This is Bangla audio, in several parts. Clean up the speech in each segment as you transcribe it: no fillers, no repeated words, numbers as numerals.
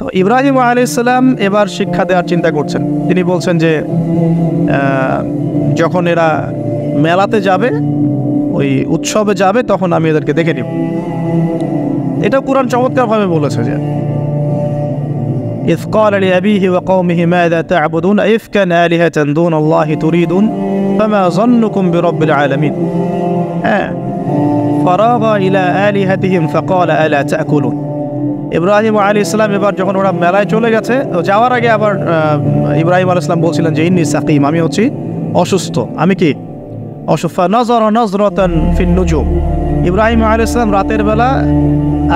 তো ইব্রাহিম আলাইহিস সালাম এবার শিক্ষা দেওয়ার চিন্তা করছেন। তিনি বলছেন যে যখন এরা মেলাতে যাবে, ওই উৎসবে যাবে, তখন আমি এদেরকে দেখে নিব। এটা কুরআন চমৎকারভাবে বলেছে যে إذ قال لأبيه وقومه ماذا تعبدون أئفكا آلهة دون الله تريدون فما ظنكم برب العالمين فراغ إلى آلهتهم فقال ألا تأكلون। ইব্রাহিম আলাইহিস সালাম এবার যখন ওরা মেলায় চলে গেছে, যাওয়ার আগে আবার ইব্রাহিম আলাইহিস সালাম বলছিলেন যে ইন্নী সাকিম, আমি হচ্ছি অসুস্থ। আমি কি অসুস্থ? নজর নজরতান ফিন নুজুম। ইব্রাহিম আলাইহিস সালাম রাতের বেলা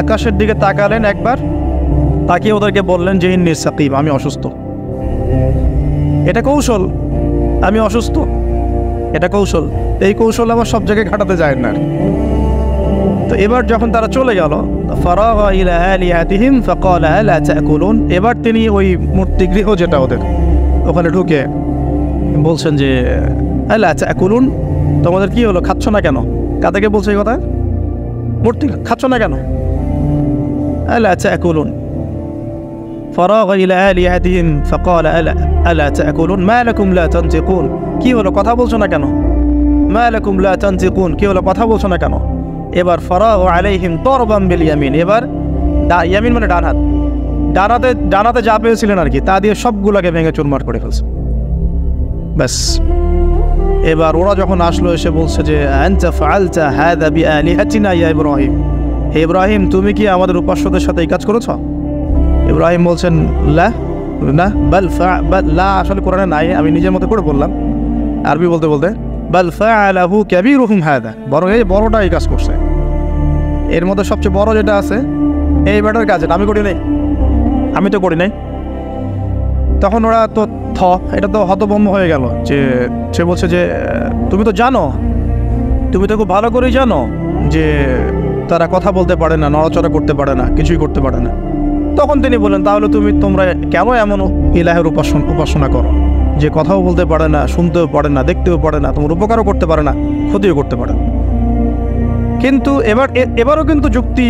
আকাশের দিকে তাকালেন একবার, তাকিয়ে ওদেরকে বললেন যে ইন্নী সাকিম, আমি অসুস্থ। এটা কৌশল, আমি অসুস্থ, এটা কৌশল। এই কৌশল আবার সব জায়গায় খাটাতে যায় না। তো এবার যখন তারা চলে গেল, ফারাগা ইলা আলিহাতিহিম ফাকালা আলা তাকুলুন, এবার তিনি ওই মূর্তিগৃহ যেটা ওদের, ওখানে ঢুকে বলছেন যে আলা তাকুলুন, তোমাদের কি হলো, খাচ্ছ না কেন? কাদেরকে বলছে এই কথা? মূর্তি, খাচ্ছ না কেন? আলা তাকুলুন। ফারাগা ইলা আলিহাতিহিম ফাকালা আলা তাকুলুন মা লাকুম লা তানতিকুন, কি হলো, কথা বলছো না কেন? মা লাকুম লা তানতিকুন, কি হলো, কথা বলছো না কেন? এবার ফারাগা আলাইহিম দরবান বিল ইয়ামিন, এবার ইয়ামিন মানে ডান হাত, ডানাতে যা পেয়েছিলেন আর কি, তা দিয়ে সবগুলোকে ভেঙে চুরমার করে ফেলছে। ব্যাস, এবার ওরা যখন আসলো এসে বলছে যে আনতা ফাআলতা হাযা বিআলিহাতিনা ইয়া ইব্রাহিম, হে ইব্রাহিম তুমি কি আমাদের উপাস্যদের সাথে এই কাজ করেছো? ইব্রাহিম বলছেন লা, না, বাল লা আসলে কোরআনে নাই, আমি নিজের মতো করে বললাম আরবি বলতে বলতে। বাল ফাআলাহু কাবীরুহুম হাযা, বড় এই বড়টা এই কাজ করছে, এর মধ্যে সবচেয়ে বড় যেটা আছে এই ব্যাটার কাজ, আমি করি নাই, আমি তো করি নাই। তখন ওরা তো এটা তো হতভম্ব হয়ে গেল, যে সে বলছে যে তুমি তো জানো, তুমি তো খুব ভালো করেই জানো যে তারা কথা বলতে পারে না, নড়াচড়া করতে পারে না, কিছুই করতে পারে না। তখন তিনি বললেন তাহলে তোমরা কেন এমন ইলাহের উপাসনা করো যে কথাও বলতে পারে না, শুনতেও পারে না, দেখতেও পারে না, তোমার উপকারও করতে পারে না, ক্ষতিও করতে পারে না। কিন্তু এবারও কিন্তু যুক্তি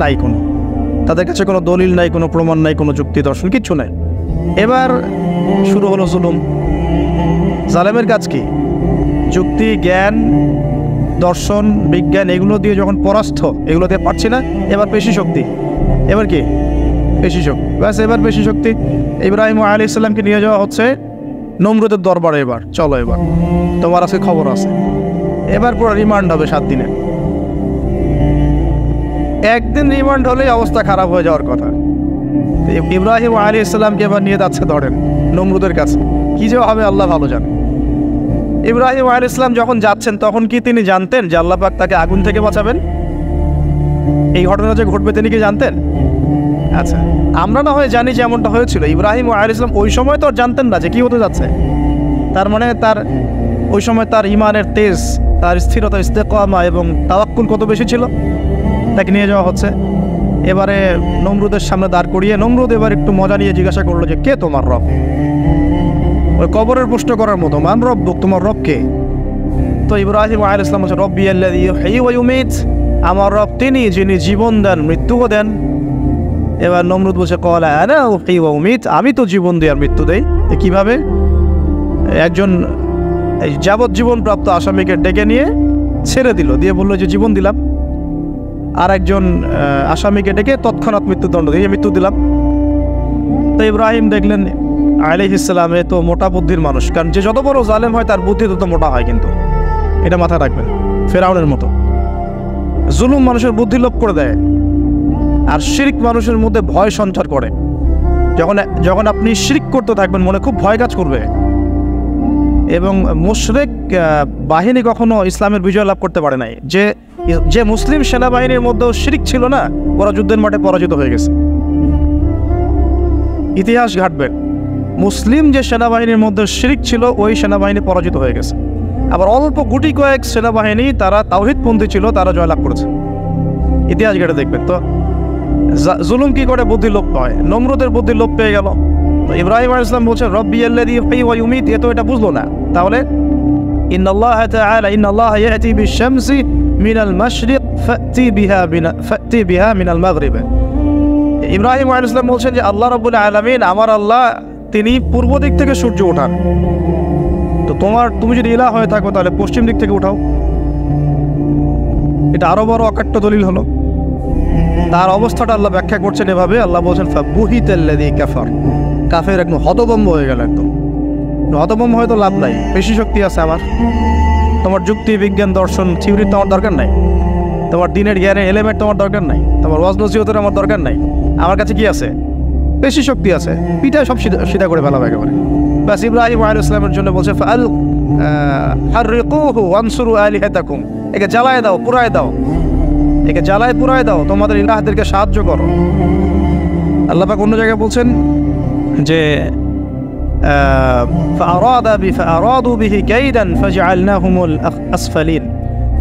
নাই, কোনো তাদের কাছে কোনো দলিল নাই, কোনো প্রমাণ নাই, কোনো যুক্তি দর্শন কিচ্ছু নাই। এবার শুরু হলো জুলুম। জালেমের কাজ কি? যুক্তি, জ্ঞান, দর্শন, বিজ্ঞান এগুলো দিয়ে যখন পরাস্ত, এগুলো দিয়ে পারছি না, এবার পেশি শক্তি। এবার কি? পেশি শক্তি। ব্যাস, এবার পেশি শক্তি। ইব্রাহিম আলাইহিস সালামকে নিয়ে যাওয়া হচ্ছে নমরুদের দরবারে। এবার চলো, এবার তোমার আজকে খবর আছে। এবার পুরো রিমান্ড হবে 7 দিনের। একদিন রিমান্ড হলেই অবস্থা খারাপ হয়ে যাওয়ার কথা। ইব্রাহিম আলাইহিস সালামকে এবার নিয়ে যাচ্ছে ধরেন নমরুদের কাছে। কি যে হবে আল্লাহ ভালো জানে। ইব্রাহিম আলাইহিস সালাম যখন যাচ্ছেন তখন কি তিনি জানতেন যে আল্লাহ পাক তাকে আগুন থেকে বাঁচাবেন? এই ঘটনা যে ঘটবে তিনি কি জানতেন? আচ্ছা, আমরা না হয় জানি যে এমনটা হয়েছিল। ইব্রাহিম আলাইহিস সালাম ওই সময় তো জানতেন না যে কি হতে যাচ্ছে। তার মানে তার ওই সময় তার ইমানের তেজ, তার স্থিরতা, ইস্তেকামা এবং তাওয়াক্কুল কত বেশি ছিল। তাকে নিয়ে যাওয়া হচ্ছে। এবারে নমরুদের সামনে দাঁড় করিয়ে নমরুদ এবার একটু মজা নিয়ে জিজ্ঞাসা করলো যে কে তোমার রব? ওই কবরের প্রশ্ন করার মতো, মান রব্বুক, তোমার রব কে? তো ইব্রাহিম আলাইহিস সালাম বলছে রব্বি আল্লাযী ইউহয়ী ওয়া ইউমীত, আমার রব তিনি যিনি জীবন দেন মৃত্যুও দেন। এবার নমরুদ বলছে ক্বালা আনা উহয়ী ওয়া উমীত, আমি তো জীবন দিই আর মৃত্যু দেই। কিভাবে? একজন যাবজ্জীবন প্রাপ্ত আসামিকে ডেকে নিয়ে ছেড়ে দিল, দিয়ে বললো যে জীবন দিলাম। আর একজন আসামিকে ডেকে তৎক্ষণাৎ মৃত্যুদণ্ড দিয়ে মৃত্যু দিলাম। তো ইব্রাহিম দেখলেন আলাইহিস সালাম এ তো মোটা বুদ্ধির মানুষ, কারণ যে যত বড় জালেম হয় তার বুদ্ধি তত মোটা হয়, কিন্তু এটা মাথায় রাখবেন। ফেরাউনের মতো জুলুম মানুষের বুদ্ধি লোপ করে দেয়, আর শিরক মানুষের মধ্যে ভয় সঞ্চার করে। যখন আপনি শিরক করতে থাকবেন মনে খুব ভয় কাজ করবে। এবং মুশরিক বাহিনী কখনো ইসলামের বিজয় লাভ করতে পারে নাই। যে মুসলিম সেনাবাহিনীর মধ্যেও শিরক ছিল না, ওরা যুদ্ধের মাঠে পরাজিত হয়ে গেছে। ইতিহাস ঘাটবেন, মুসলিম যে সেনাবাহিনীর মধ্যে শিরক ছিল ওই সেনাবাহিনী পরাজিত হয়ে গেছে। আবার অল্প গুটি কয়েক সেনাবাহিনী তারা তাওহীদপন্থী ছিল, তারা জয়লাভ করেছে। ইতিহাস ঘেটে দেখবেন। তো জুলুম কি করে? বুদ্ধি লোপ পায়। নমরুদের বুদ্ধি লোপ পেয়ে গেল। তো ইব্রাহিম আলাইহিস সালাম বলছেন রব্বি আল্লাযী ইউহয়ী ওয়া ইউমীত, এ তো এটা বুঝলো না। তাহলে ইন্নাল্লাহ তাআলা ইন্নাল্লাহ ইয়াতি বিশ-শামসি মিনাল মাশরিক ফাতি বিহা মিনাল মাগরিব, ইব্রাহিম আলাইহিস সালাম বলছেন যে আল্লাহ রাব্বুল আলামিন, আমার আল্লাহ তিনি পূর্ব দিক থেকে সূর্য ওঠান, তো তুমি যদি ইলাহ হয়ে থাকো তাহলে পশ্চিম দিক থেকে উঠাও। এটা আরো বড় অকাট্য দলিল হলো। তার অবস্থাটা আল্লাহ ব্যাখ্যা করছেন এভাবে, আল্লাহ বলছেন ফাবুহিতাল্লাযী কাফার, কাফের একদম হতভম্ব হয়ে গেল। একদম হতভম্ব হয়তো লাভ নাই, বেশি শক্তি আছে আমার, তোমার যুক্তি বিজ্ঞান দর্শন থিওরি তোমার দরকার নাই, তোমার দিনের জ্ঞানের এলিমেন্ট তোমার দরকার নাই, তোমার ওয়াজ নসিহতের আমার দরকার নাই, আমার কাছে কি আছে? বেশি শক্তি আছে, পিঠায় সব সিধা করে ফেলাবে একেবারে। বাস ইব্রাহিম আলাইহিস সালামের জন্য বলছে ফাল হাররিকুহু ওয়ানসুরু আলিহাতাকুম, একে জ্বালায় দাও, পুরায় দাও, একে জ্বালায় পুরায় দাও, তোমাদের ইলাহদেরকে সাহায্য করো। আল্লাহ পাক অন্য জায়গায় বলছেন যে ফাআরাদু বিহি কাইদান ফাজআলনাহুমুল আসফালিন,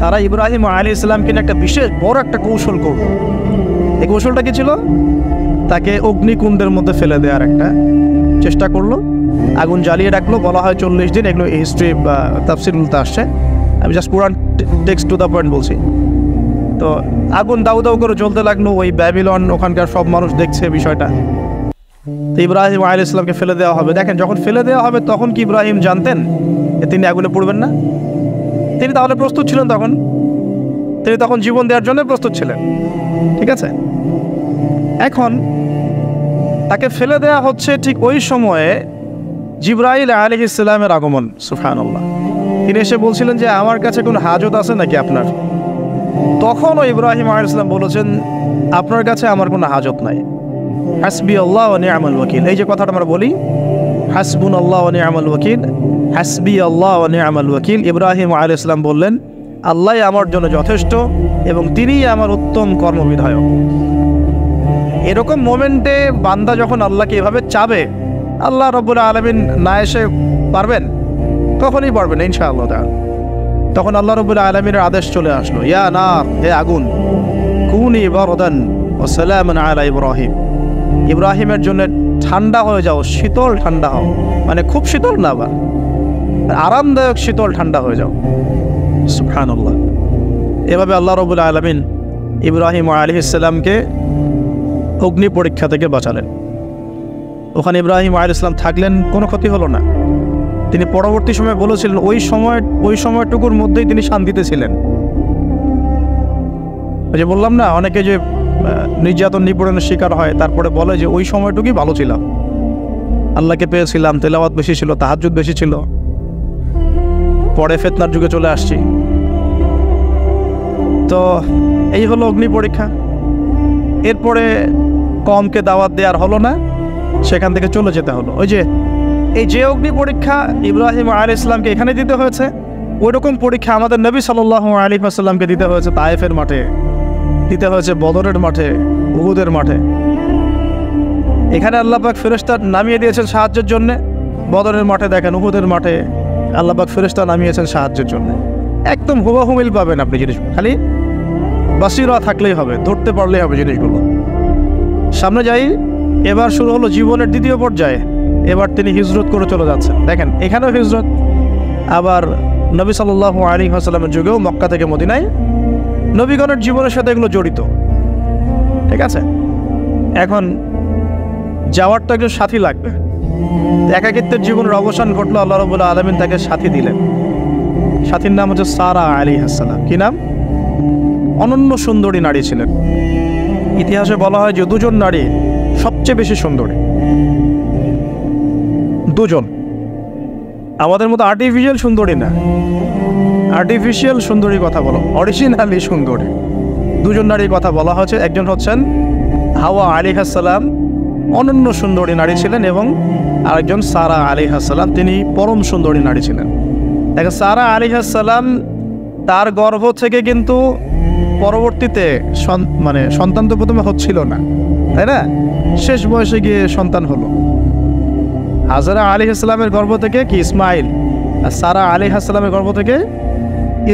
তারা ইব্রাহিম আলাইহিস সালামকে একটা বিশেষ বড় একটা কৌশল করল। এই কৌশলটা কি ছিল? তাকে অগ্নিকুণ্ডের মধ্যে ফেলে দেওয়ার একটা চেষ্টা করলো, আগুন জ্বালিয়ে রাখলো। বলা হয় 40 দিন, এগুলো হিস্ট্রি বা তাফসিরুলতে আসছে, আমি just Quran text to the point বলছি। তো আগুন দাউ দাউ করে জ্বলতে লাগলো, ওই ব্যাবিলন ওখানকার সব মানুষ দেখছে বিষয়টা। তো ইব্রাহিম আলাইহিস সালামকে ফেলে দেওয়া হবে। দেখেন, যখন ফেলে দেওয়া হবে তখন কি ইব্রাহিম জানতেন যে তিনি আগুনে পড়বেন না? তিনি তাহলে প্রস্তুত ছিলেন, তিনি তখন জীবন দেওয়ার জন্য প্রস্তুত ছিলেন। ঠিক আছে, এখন তাকে ফেলে দেওয়া হচ্ছে, ঠিক ওই সময়ে জিবরাইল আলাইহিস সালামের আগমন। সুবহানাল্লাহ। তিনি এসে বলছিলেন যে আমার কাছে কোনো হাজত আছে নাকি আপনার? তখনও ইব্রাহিম আলাইহিস সালাম বলেছেন আপনার কাছে আমার কোনো হাজত নাই। হাসবি আল্লাহ ওয়া নি'মাল ওয়াকিল, এই যে কথাটা আমরা বলি হাসবুনাল্লাহ ওয়া নি'মাল ওয়াকিল, হাসবি আল্লাহ ওয়া নি'মাল ওয়াকিল, ইব্রাহিম আলাইহিস সালাম বললেন আল্লাহই আমার জন্য যথেষ্ট এবং তিনিই আমার উত্তম কর্মবিধায়ক। এরকম মোমেন্টে বান্দা যখন আল্লাহকে এভাবে চাবে, আল্লাহ রাব্বুল আলামিন না এসে পারবেন? কখনই পারবেন ইনশাআল্লাহ তাআলা। তখন আল্লাহ রাব্বুল আলামিনের আদেশ চলে আসলো, ইয়া নার, হে আগুন, কুনি বারদান ওয়া সালামান আলা ইব্রাহিম, ইব্রাহিমের জন্য ঠান্ডা হয়ে যাও, শীতল ঠান্ডা হও, মানে খুব শীতল না, বা আরামদায়ক শীতল ঠান্ডা হয়ে যাও। সুবহানাল্লাহ। এভাবে আল্লাহ রাব্বুল আলামিন ইব্রাহিম আলাইহিস সালামকে অগ্নি পরীক্ষা থেকে বাঁচালেন। ওখানে ইব্রাহিম আলাইহিস সালাম থাকলেন, কোনো ক্ষতি হলো না। তিনি পরবর্তী সময় বলেছিলেন ওই সময়টুকুর মধ্যেই তিনি শান্তিতে ছিলেন। ওই যে বললাম না, অনেকে যে নির্যাতন নিপীড়নের শিকার হয়, তারপরে বলে যে ওই সময়টুকুই ভালো ছিলাম, আল্লাহকে পেয়েছিলাম, তেলাওয়াত বেশি ছিল, তাহাজ্জুদ বেশি ছিল, পরে ফিতনার যুগে চলে আসছি। তো এই হলো অগ্নি পরীক্ষা। এরপরে কমকে দাওয়াত দেওয়ার হলো না, সেখান থেকে চলে যেতে হলো। এই যে অগ্নি পরীক্ষা ইব্রাহিম আলাইহিস সালামকে এখানে দিতে হয়েছে, ওই রকম পরীক্ষা আমাদের নবী সাল্লাল্লাহু আলাইহি ওয়াসাল্লামকে দিতে হয়েছে তায়েফের মাঠে, দিতে হয়েছে বদরের মাঠে, উহুদের মাঠে। এখানে আল্লাহ পাক ফেরেশতা নামিয়ে দিয়েছেন সাহায্যের জন্য, বদরের মাঠে দেখেন, উহুদের মাঠে আল্লাহ পাক ফেরেশতা নামিয়েছেন সাহায্যের জন্য। একদম হুবহু মিল পাবেন আপনি জিনিসগুলো, খালি বাসিরা থাকলেই হবে, ধরতে পারলেই হবে জিনিসগুলো। সামনে যাই, এবার শুরু হলো জীবনের দ্বিতীয় পর্যায়ে। এবার তিনি হিজরত করে চলে যাচ্ছেন। দেখেন, এখানেও হিজরত, আবার নবী সাল্লাল্লাহু আলাইহি ওয়াসাল্লামের যুগেও মক্কা থেকে মদিনায় নবীগণের জীবনের সাথে এগুলো জড়িত। ঠিক আছে, এখন যাওয়ার তো একজন সাথী লাগবে। একাকিত্বের জীবনের অবসান ঘটলো, আল্লাহ রাব্বুল আলামিন তাকে সাথী দিলেন। সাথীর নাম হচ্ছে সারা আলাইহিস সালাম। কি নাম? অনন্য সুন্দরী নারী ছিলেন। ইতিহাসে বলা হয় যে দুজন নারী সবচেয়ে বেশি সুন্দরী, দুজন। আমাদের মতো আর্টিফিশিয়াল সুন্দরী না, আর্টিফিশিয়াল সুন্দরীর কথা বলো, অরিজিনালি সুন্দরী। দুজন নারীর কথা বলা হচ্ছে। একজন হচ্ছেন হাওয়া আলাইহিস সালাম, অনন্য সুন্দরী নারী ছিলেন, এবং আরেকজন সারা আলাইহিস সালাম, তিনি পরম সুন্দরী নারী ছিলেন। দেখেন, সারা আলাইহিস সালাম তার গর্ভ থেকে কিন্তু পরবর্তীতে সন্তান তো প্রথমে হচ্ছিল না, তাই না? শেষ বয়সে গিয়ে সন্তান হলো। হাজরা আলাইহিস সালামের গর্ভ থেকে কি ইসমাইল, আর সারা আলাইহিস সালামের গর্ভ থেকে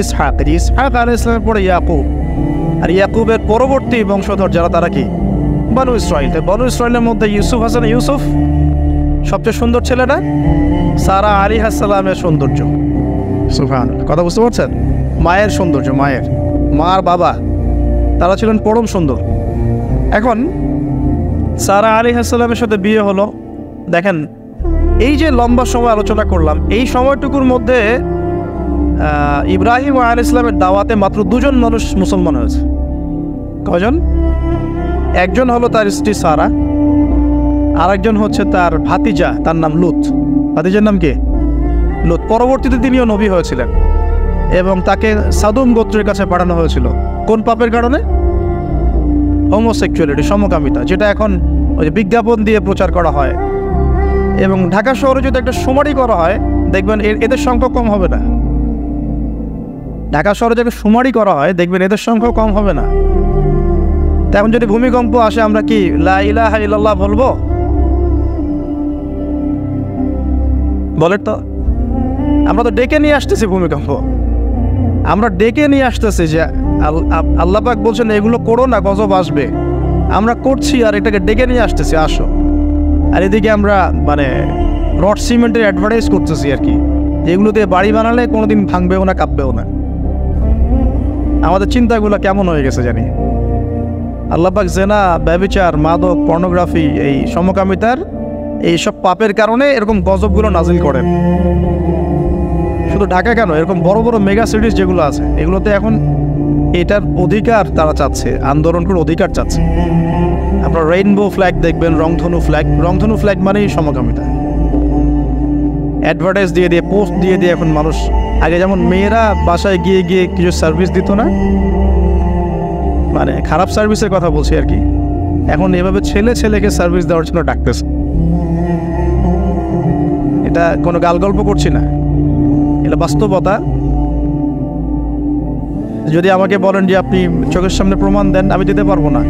ইসহাক। ইসহাক আলাইহিস সালামের পরে ইয়াকুব, আর ইয়াকুবের পরবর্তী বংশধর যারা, তারা কি? বনু ইসরাইল। বনু ইসরাইলের মধ্যে ইউসুফ হাসান, ইউসুফ সবচেয়ে সুন্দর ছেলেটা, সারা আলাইহিস সালামের সৌন্দর্য। সুবহানাল্লাহ, কথা বুঝতে পারছেন? মায়ের সৌন্দর্য, মার বাবা, তারা ছিলেন পরম সুন্দর। এখন সারা আলাইহিস সালামের সাথে বিয়ে হলো। দেখেন, এই যে লম্বা সময় আলোচনা করলাম, এই সময়টুকুর মধ্যে ইব্রাহিম আলাইহিস সালামের দাওয়াতে মাত্র 2 জন মানুষ মুসলমান হয়েছে। কজন? একজন হলো তার স্ত্রী সারা, আর একজন হচ্ছে তার ভাতিজা, তার নাম লুত। ভাতিজার নাম কি? লুত। পরবর্তীতে তিনিও নবী হয়েছিলেন এবং তাকে সাদুম গোত্রের কাছে পাঠানো হয়েছিল। কোন পাপের কারণে? হোমোসেক্সুয়ালিটি, সমকামিতা, যেটা এখন ওই বিজ্ঞাপন দিয়ে প্রচার করা হয়। এবং ঢাকা শহরে যদি একটা শুমারি করা হয়, দেখবেন এদের সংখ্যা কম হবে না। ঢাকা শহরে যদি শুমারি করা হয়, দেখবেন এদের সংখ্যা কম হবে না। তা এখন যদি ভূমিকম্প আসে, আমরা কি লা ইলাহা ইল্লাল্লাহ বলবো? বলেন তো। আমরা তো ডেকে নিয়ে আসতেছি ভূমিকম্প, আমরা ডেকে নিয়ে আসতেছি যে আল্লাহ পাক বলছেন এগুলো করো না, গজব আসবে। আমরা করছি আর এটাকে ডেকে নিয়ে আসতেছি, আসো। আর এদিকে আমরা মানে রড সিমেন্টের অ্যাডভার্টাইজ করতেছি আর কি, যেগুলো দিয়ে বাড়ি বানালে কোনোদিন ভাঙবেও না, কাঁপবেও না। আমাদের চিন্তাগুলো কেমন হয়ে গেছে জানি। আল্লাহ পাক জেনা, ব্যভিচার, মাদক, পর্নোগ্রাফি, এই সমকামিতার এইসব পাপের কারণে এরকম গজবগুলো নাজিল করেন। শুধু ঢাকা কেন, এরকম বড় বড় মেগা সিটিজ যেগুলো আছে, এগুলোতে এখন এটার অধিকার তারা চাচ্ছে, আন্দোলন করে অধিকার চাচ্ছে। আপনার রেইনবো ফ্ল্যাগ দেখবেন, রংধনু ফ্ল্যাগ। রংধনু ফ্ল্যাগ মানেই সমকামিতা। অ্যাডভার্টাইজ দিয়ে দিয়ে, পোস্ট দিয়ে দিয়ে এখন মানুষ, আগে যেমন মেয়েরা বাসায় গিয়ে গিয়ে কিছু সার্ভিস দিত না, মানে খারাপ সার্ভিসের কথা বলছি আর কি, এখন এভাবে ছেলে ছেলেকে সার্ভিস দেওয়ার জন্য ডাকতেছে। এটা কোনো গাল গল্প করছি না, এটা বাস্তবতা। যদি আমাকে বলেন যে আপনি চোখের সামনে প্রমাণ দেন, আমি দিতে পারবো না।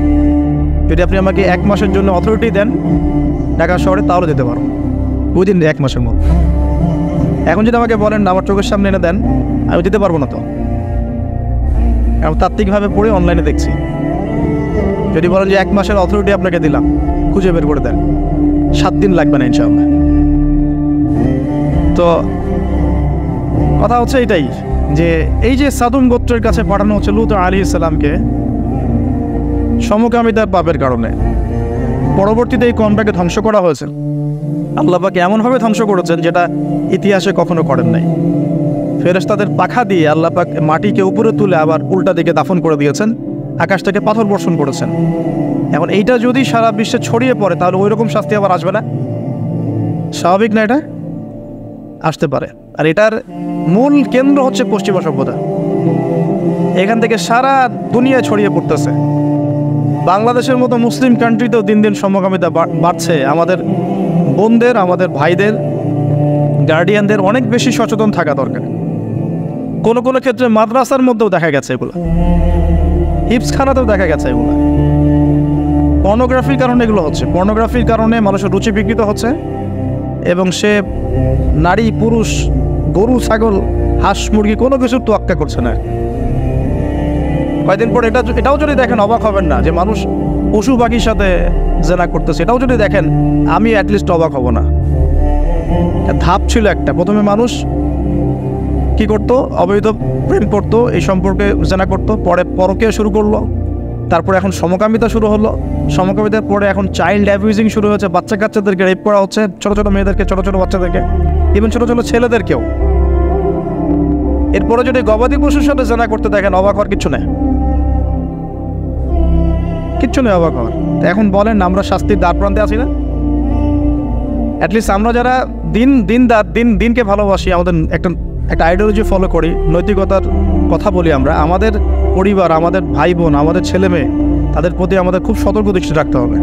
যদি আপনি আমাকে 1 মাসের জন্য অথরিটি দেন ঢাকা শহরে, তাহলে দিতে পারবো উইদিন 1 মাসের মধ্যে। এখন যদি আমাকে বলেন আমার চোখের সামনে এনে দেন, আমি দিতে পারবো না। তো আমি তাত্ত্বিকভাবে পড়ে অনলাইনে দেখছি। যদি বলেন যে 1 মাসের অথরিটি আপনাকে দিলাম, খুঁজে বের করে দেন, 7 দিন লাগবে না ইনশাআল্লাহ। তো কথা হচ্ছে এটাই, যে এই যে সাদুম গোত্রের কাছে পাঠানো হচ্ছে লূত আলাইহিস সালামকে সমকামিতার পাপের কারণে। পরবর্তীতে এই কওমটাকে ধ্বংস করা হয়েছে। আল্লাহ পাক এমনভাবে ধ্বংস করেছেন যেটা ইতিহাসে কখনো করেন নাই। ফেরেশতাদের পাখা দিয়ে আল্লাহ পাক মাটিকে উপরে তুলে আবার উল্টা দিকে দাফন করে দিয়েছেন, আকাশ থেকে পাথর বর্ষণ করেছেন। এখন এইটা যদি সারা বিশ্বে ছড়িয়ে পড়ে, তাহলে ওই রকম শাস্তি আবার আসবে না? স্বাভাবিক না? এটা আসতে পারে। আর এটার মূল কেন্দ্র হচ্ছে পশ্চিমা সভ্যতা। এখান থেকে সারা দুনিয়া ছড়িয়ে পড়তেছে। বাংলাদেশের মতো মুসলিম কান্ট্রিতেও দিন দিন সমকামিতা বাড়ছে। আমাদের বোনদের, আমাদের ভাইদের, গার্ডিয়ানদের অনেক বেশি সচেতন থাকা দরকার। কোনো কোনো ক্ষেত্রে মাদ্রাসার মধ্যেও দেখা গেছে এগুলো, হিপসখানাতেও দেখা গেছে এগুলো। পর্নোগ্রাফির কারণে এগুলো হচ্ছে। পর্নোগ্রাফির কারণে মানুষের রুচি বিকৃত হচ্ছে এবং সে নারী, পুরুষ, গরু, ছাগল, হাঁস, মুরগি কোনো কিছুর তোয়াক্কা করছে না। কয়েকদিন পরে এটাও যদি দেখেন, অবাক হবেন না যে মানুষ পশু পাখির সাথে জেনা করতেছে। এটাও যদি দেখেন, আমি অ্যাটলিস্ট অবাক হব না। ধাপ ছিল একটা, প্রথমে মানুষ কি করতো? অবৈধ প্রেম করতো, এই সম্পর্কে জেনা করতো, পরে পরকীয়া শুরু করলো, তারপরে এখন সমকামিতা শুরু হলো। সমকামিতার পরে এখন চাইল্ড অ্যাবিউজিং শুরু হয়েছে, বাচ্চা কাচ্চাদেরকে রেপ করা হচ্ছে, ছোট ছোট মেয়েদেরকে, ছোট ছোট বাচ্চাদেরকে, ইভেন ছোট ছোট ছেলেদেরকেও। এরপরে যদি গবাদি পশুর সাথে জেনা করতে দেখেন, অবাক হওয়ার কিচ্ছু নেই, কিচ্ছু নেই অবাক হওয়ার। এখন বলেন, আমরা শাস্তির দ্বার প্রান্তে আছি না? অ্যাটলিস্ট আমরা যারা দিনকে ভালোবাসি, আমাদের একটা আইডিওলজি ফলো করি, নৈতিকতার কথা বলি, আমরা আমাদের পরিবার, আমাদের ভাই বোন, আমাদের ছেলে মেয়ে, তাদের প্রতি আমাদের খুব সতর্ক দৃষ্টি রাখতে হবে।